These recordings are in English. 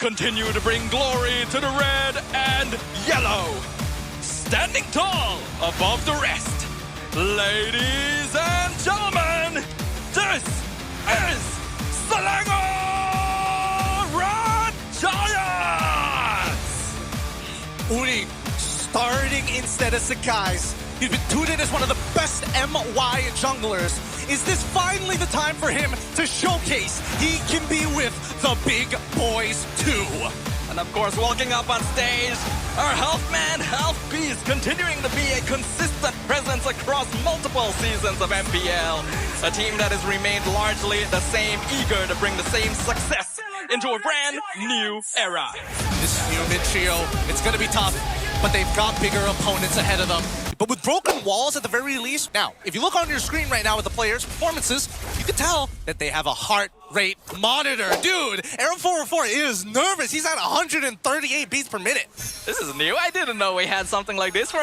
continue to bring glory to the red and yellow. Standing tall above the rest, ladies and gentlemen, this is Srg'S Red Giants! Uni starting instead of Sekyss. He's been touted as one of the best MY junglers. Is this finally the time for him to showcase he can be with the big boys too? And of course, walking up on stage, our health man, Health Beast, continuing to be a consistent presence across multiple seasons of MPL. A team that has remained largely the same, eager to bring the same success into a brand new era. This new mid trio, it's gonna be tough, but they've got bigger opponents ahead of them. But with broken walls at the very least, now, if you look on your screen right now with the players' performances, you can tell that they have a heart rate monitor. Dude, Arrow404 is nervous. He's at 138 beats per minute. This is new. I didn't know we had something like this for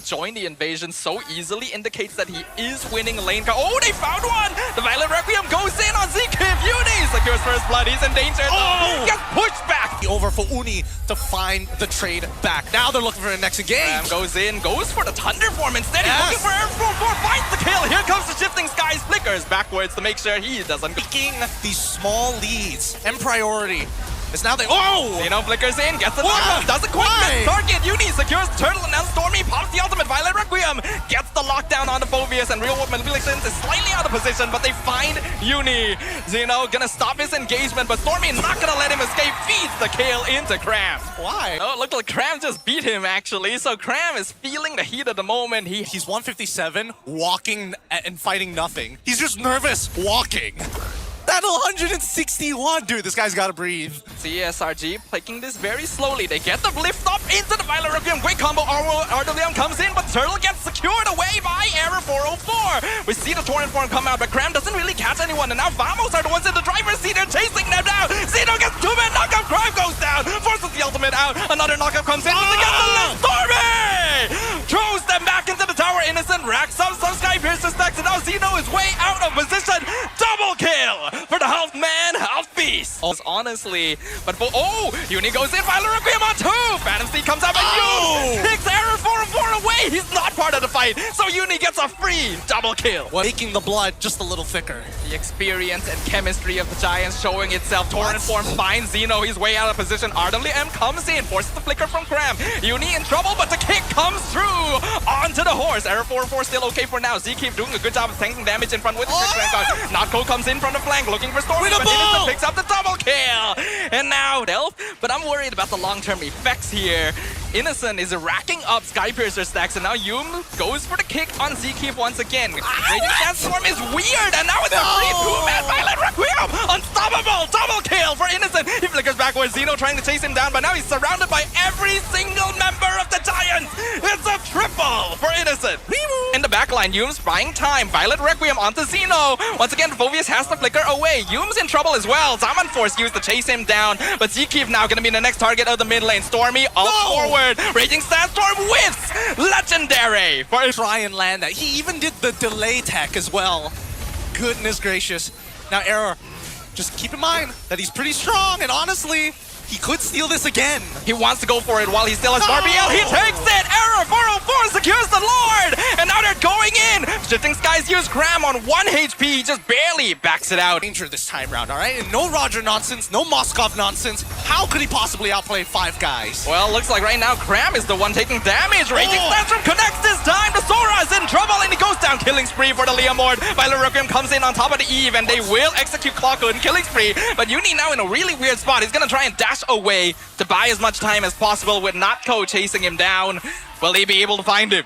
join the invasion so easily indicates that he is winning lane. Oh, they found one! The Violet Requiem goes in on Sekyss. Uni secures first blood. He's in danger. Oh! Gets pushed back. Over for Uni to find the trade back. Now they're looking for the next engage. Ram goes in, goes for the Thunder Form instead. He's Yes. looking for Arrow404, finds the kill. Here comes the Shifting Skies, flickers backwards to make sure he doesn't. Taking these small leads and priority. It's now they. Oh! You know, flickers in, gets the Why? knockdown, doesn't quite Why? miss target. Uni secures the turtle, and now Stormy pops the ultimate. Violet Requiem gets the lockdown on the Phobius, and Real World Manipulations is slightly out of position, but they find Uni. Zeno gonna stop his engagement, but Stormy not gonna let him escape. Feeds the kill into Cram. Why? Oh, it looked like Cram just beat him, actually. So Cram is feeling the heat of the moment. He's 157, walking and fighting nothing. He's just nervous walking. That 161, dude, this guy's gotta breathe. Srg taking this very slowly. They get the lift up into the Violet Requiem. Great combo. Ardelion comes in, but Turtle gets secured away by Arrow404. We see the Torrent form come out, but Cram doesn't really catch anyone. And now Vamos are the ones in the driver's seat. They're chasing them down. Zeno gets 2-man knockup. Cram goes down. Forces the ultimate out. Another knockup comes in, but they get the lift. Stormy throws them back into the tower. Innocent racks up some Sky Piercer stacks, and now Zeno is way out of position. Double kill for the Health Man, Health Beast. Honestly, but Uni goes in, Violet Requiem on 2. Phantom Steed comes out, but Uni takes Arrow404 away. He's not part of the fight, so Uni gets a free double kill. Making the blood just a little thicker. The experience and chemistry of the Giants showing itself. Torrent form finds Zeno. He's way out of position. RWM comes in, forces the flicker from Cram. Uni in trouble, but the kick comes through onto the horse. Arrow404 still okay for now. Keep doing a good job of tanking damage in front with the Notco comes in from the flank, looking for Stormy, but Innocent picks up the double kill. And now Delph, but I'm worried about the long-term effects here. Innocent is racking up Sky Piercer stacks, and now Yum goes for the kick on Sekyss once again. Raging Sandstorm is weird, and now it's a free 2-man Violet Requiem! Unstoppable! Double kill for Innocent! He flickers backwards, Zeno trying to chase him down, but now he's surrounded by every single member of the Giants! It's a triple for Innocent! In the backline, Yum's buying time. Violet Requiem onto Zeno. Once again, Phobius has to flicker away. Yum's in trouble as well. Zaman Force used to chase him down, but Sekyss now gonna be the next target of the mid lane. Stormy all forward. Raging Sandstorm whiffs! Legendary! For Try and land that. He even did the delay tech as well. Goodness gracious. Now, Error, just keep in mind that he's pretty strong, and honestly, he could steal this again. He wants to go for it while he still has RBL. He takes it! Arrow404 secures the Lord! And now they're going in! Shifting Skies use Cram on 1 HP. He just barely backs it out. Danger this time round, all right? And no Roger nonsense, no Moskov nonsense. How could he possibly outplay 5 guys? Well, looks like right now Cram is the one taking damage. Raging Sandstorm connects this time. The Sora is in trouble, and he goes down. Killing spree for the Leomord. Violet Requiem comes in on top of the Eve, and they will execute Clockhood and killing spree. But Uni now in a really weird spot. He's gonna try and dash away to buy as much time as possible with Notco chasing him down. Will he be able to find him?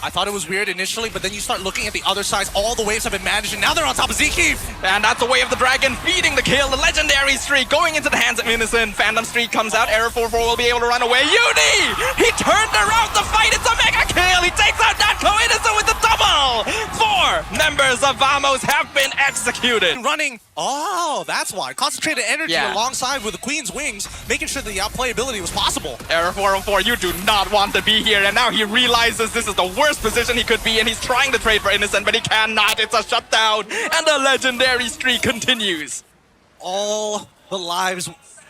I thought it was weird initially, but then you start looking at the other sides. All the waves have been managed, and now they're on top of Sekyss. And that's the way of the dragon, feeding the kill. The legendary streak going into the hands of Innocent. Phantom Streak comes out. Arrow404 will be able to run away. Uni! He turned around the fight. It's a mega kill. He takes out Notco. Innocent with the double. 4 members of Vamos have been executed. Running. Oh, that's why. Concentrated energy alongside with the Queen's Wings, making sure that the outplayability was possible. Arrow404, you do not want to be here, and now he realizes this is the worst position he could be in. He's trying to trade for Innocent, but he cannot. It's a shutdown, and the legendary streak continues. All the lives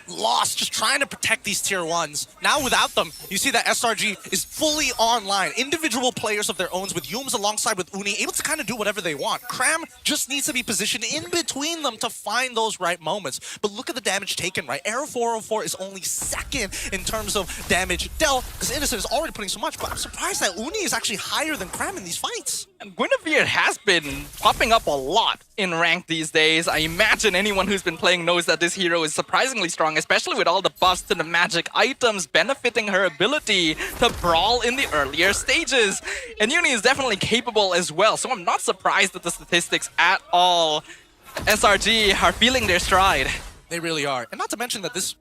lost just trying to protect these tier 1s. Now without them, you see that SRG is fully online. Individual players of their own with Yums alongside with Uni, able to kind of do whatever they want. Cram just needs to be positioned in between them to find those right moments. But look at the damage taken, right? Arrow 404 is only second in terms of damage dealt, because Innocent is already putting so much, but I'm surprised that Uni is actually higher than Cram in these fights. And Guinevere has been popping up a lot in rank these days. I imagine anyone who's been playing knows that this hero is surprisingly strong, especially with all the buffs to the magic items benefiting her ability to brawl in the earlier stages. And Uni is definitely capable as well, so I'm not surprised at the statistics at all. SRG are feeling their stride. They really are. And not to mention that this,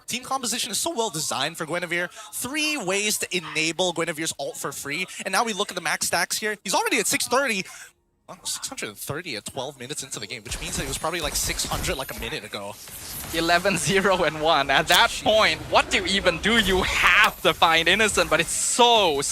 team composition is so well designed for Guinevere. 3 ways to enable Guinevere's ult for free. And now we look at the max stacks here. He's already at 630. Well, 630 at 12 minutes into the game, which means that it was probably like 600 like a minute ago. 11-0-1. At that point, what do you even do? You have to find Innocent, but it's so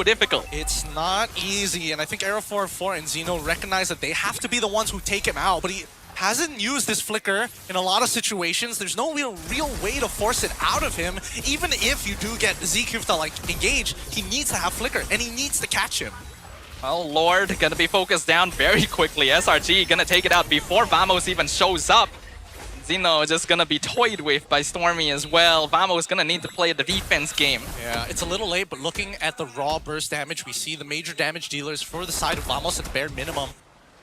difficult. It's not easy, and I think Arrow 404 and Zeno recognize that they have to be the ones who take him out, but he hasn't used this flicker in a lot of situations. There's no real way to force it out of him. Even if you do get Sekyss to engage, he needs to have flicker, and he needs to catch him. Well, Lord gonna be focused down very quickly. SRG gonna take it out before Vamos even shows up. Zeno just gonna be toyed with by Stormy as well. Vamos gonna need to play the defense game. Yeah, it's a little late, but looking at the raw burst damage, we see the major damage dealers for the side of Vamos at the bare minimum.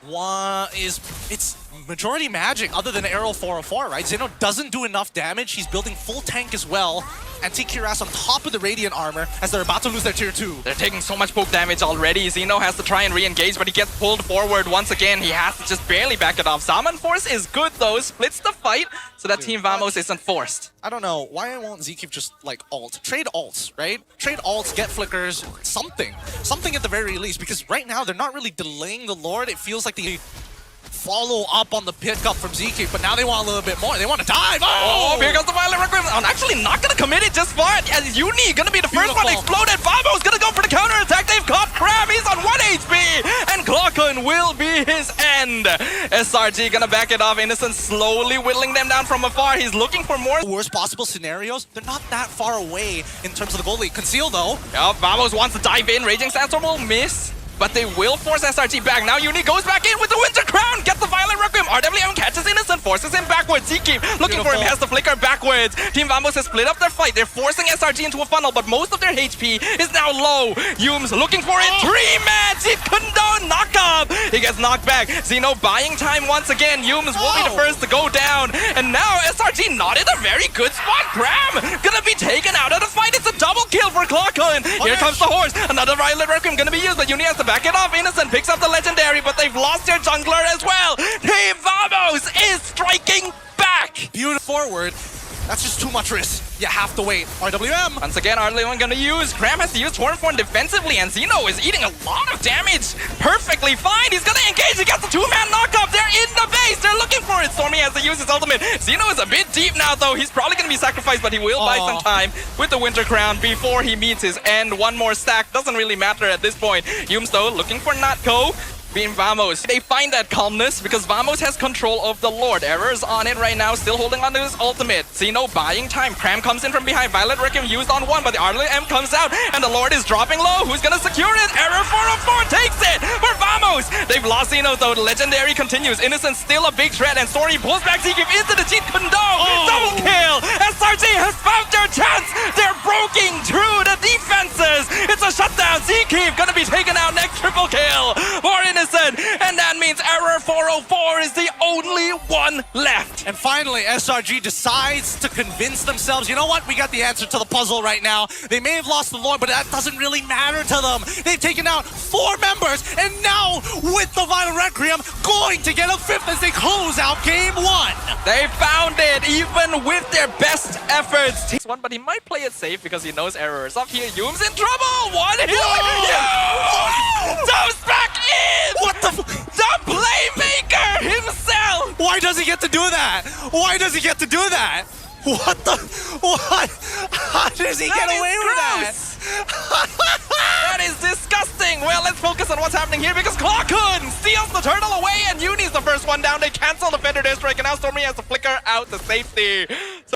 It's majority magic other than Arrow 404, right? Zeno doesn't do enough damage. He's building full tank as well. And Sekyss on top of the Radiant armor as they're about to lose their tier 2. They're taking so much poke damage already. Zeno has to try and re-engage, but he gets pulled forward once again. He has to just barely back it off. Salmon Force is good though, splits the fight so that Team Vamos isn't forced. I don't know, why won't Sekyss just ult? Trade ults, right? Trade ults, get flickers, something. Something at the very least, because right now they're not really delaying the Lord. It feels like the follow up on the pickup from Sekyss, but now they want a little bit more. They want to dive. Oh, here comes the Violet Requiem. I'm actually not going to commit it just fine. As Uni going to be the first one exploded. Vamos going to go for the counter attack. They've caught Crab. He's on 1 HP. And Clockun will be his end. SRG going to back it off. Innocent slowly whittling them down from afar. He's looking for more. Worst possible scenarios. They're not that far away in terms of the goal lead. Conceal though. Yep, Vamos wants to dive in. Raging Sandstorm will miss, but they will force SRG back. Now Uni goes back in with the Winter Crown, gets the Violet Requiem. RWM catches Innocent, forces him backwards. Sekyss looking for him, has the flicker backwards. Team Vamos has split up their fight. They're forcing SRG into a funnel, but most of their HP is now low. Yums looking for it. 3-man Jeet Kune knock up. He gets knocked back. Zeno buying time once again. Yums will be the first to go down. And now SRG not in a very good spot. Cram gonna be taken out of the fight. It's a double kill for Clockun. Here comes the horse. Another Violet Requiem gonna be used, but Uni has to back it off. Innocent picks up the legendary, but they've lost their jungler as well. Team Vamos is striking back. Beautiful forward. That's just too much risk. You have to wait. RWM. Once again, RWM gonna use. Cram has to use Tornform defensively, and Zeno is eating a lot of damage. Perfectly fine. He's gonna engage. He gets the 2-man knockup. They're in the base. They're looking for it. Stormy has to use his ultimate. Zeno is a bit deep now, though. He's probably gonna be sacrificed, but he will buy some time with the Winter Crown before he meets his end. One more stack. Doesn't really matter at this point. Yums, though, looking for Natko. Being Vamos, they find that calmness because Vamos has control of the Lord. Error's on it right now, still holding on to his ultimate. Zeno buying time. Cram comes in from behind. Violet Requiem used on one, but the RLM comes out, and the Lord is dropping low. Who's gonna secure it? Error 404 takes it for Vamos. They've lost Zeno though. The legendary continues. Innocent still a big threat, and Story pulls back Sekyss into the Jeet Kune. Double kill. SRG has found their chance. They're breaking through the defenses. It's a shutdown. Sekyss gonna be taken out next. Triple kill for Innocent. And that means Error 404 is the only one left. And finally, SRG decides to convince themselves, you know what? We got the answer to the puzzle right now. They may have lost the Lord, but that doesn't really matter to them. They've taken out 4 members, and now with the Violet Requiem, going to get a 5th as they close out Game 1. They found it, even with their best efforts. Takes one, but he might play it safe because he knows Error is up here. Yums in trouble. One hit. Jumps back in. What the playmaker himself! Why does he get to do that? Why does he get to do that? What the? What? How does he get away with that? That is disgusting! Well, let's focus on what's happening here because Clockun steals the turtle away, and Uni's the first one down. They cancel the Fender District, and now Stormy has to flicker out the safety.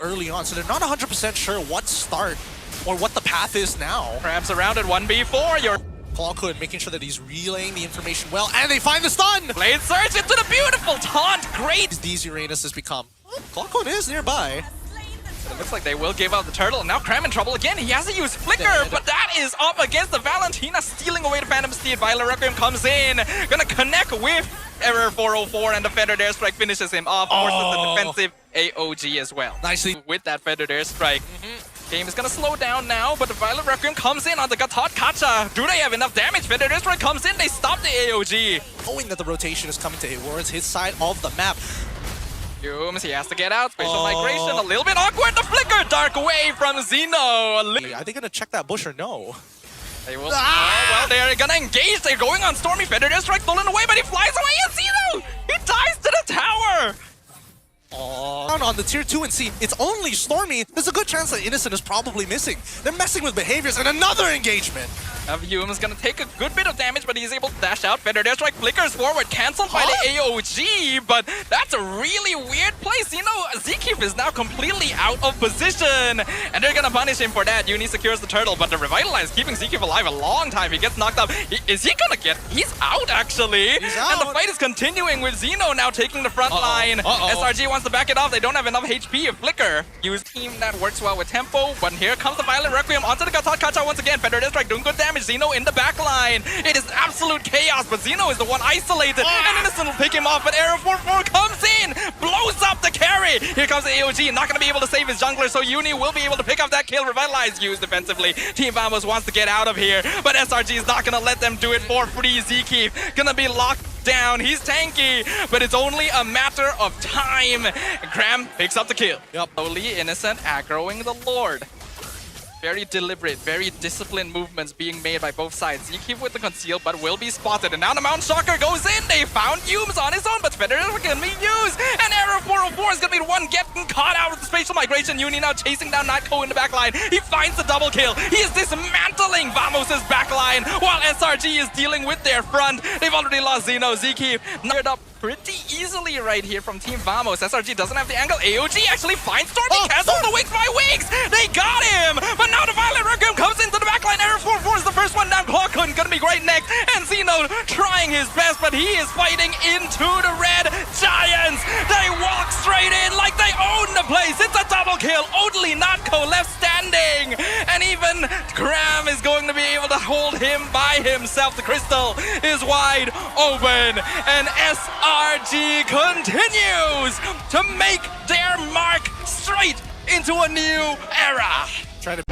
Early on, so they're not 100% sure what start or what the path is now. Crab's around at 1v4. Your Clawhood making sure that he's relaying the information well, and they find the stun! Blade Surge into the beautiful taunt. Great. These Uranus has become. Clawhood is nearby. It looks like they will give out the turtle. Now Cram in trouble again. He has to use Flicker, but that is up against the Valentina, stealing away the Phantom Steed. Violet Requiem comes in, gonna connect with Error 404, and the Feathered Airstrike finishes him off. Forces the defensive AOG as well. Nicely. With that Feathered Airstrike. Game is gonna slow down now, but the Violet Requiem comes in on the Gatot Kacha. Do they have enough damage? Feathered Airstrike comes in, they stop the AOG. Knowing that the rotation is coming towards his side of the map. Humes, he has to get out. Spatial migration, a little bit awkward. The Flicker, dark away from Zeno. Are they gonna check that bush or no? They will. Oh, well, they're gonna engage. They're going on Stormy. Feathered Airstrike stolen away, but he flies away. And Zeno, he dies to the tower. On the tier 2 and see, it's only Stormy. There's a good chance that Innocent is probably missing. They're messing with behaviors, and another engagement. Humes gonna take a good bit of damage, but he's able to dash out. Feathered Airstrike flickers forward, cancelled by the AOG, but that's a really weird place. You know, Sekyss is now completely out of position, and they're gonna punish him for that. Uni secures the turtle, but the Revitalize keeping Sekyss alive a long time. He gets knocked up. Is he gonna get? He's out, actually. He's out. And the fight is continuing with Zeno now taking the front line. SRG wants to back it off. They don't have enough HP. Flicker. Use team that works well with tempo, but here comes the Violet Requiem onto the Gatot Kacha once again. Feathered Airstrike doing good damage. Zeno in the back line. It is absolute chaos, but Zeno is the one isolated, and Innocent will pick him off, but Arrow 4-4 comes in, blows up the carry. Here comes the AOG, not going to be able to save his jungler, so Uni will be able to pick up that kill. Revitalize used defensively. Team Vamos wants to get out of here, but SRG is not going to let them do it for free. Sekyss going to be locked down. He's tanky, but it's only a matter of time. And Cram picks up the kill. Slowly, Innocent aggroing the Lord. Very deliberate, very disciplined movements being made by both sides. Sekyss with the conceal, but will be spotted. And now the Mount Shocker goes in. They found Humes on his own, but Feather is going to be used. And Error 404 is going to be the one getting caught out of the spatial migration. Uni now chasing down Nightco in the back line. He finds the double kill. He is dismantling Vamos' back line while SRG is dealing with their front. They've already lost Zeno. Sekyss knocked up pretty easily right here from Team Vamos. SRG doesn't have the angle. AOG actually finds Stormy. Cancels the Wings by Wings. They got him. But now the Violet Requiem comes into the backline. Error 4-4 is the first one down. Clawhood gonna be right next. And Zeno trying his best, but he is fighting into the Red Giants. They walk straight in like they own the place. It's a double kill. Only Notco left standing. And even Cram is going to be able to hold him by himself. The crystal is wide open. And SRG continues to make their mark straight into a new era. Try to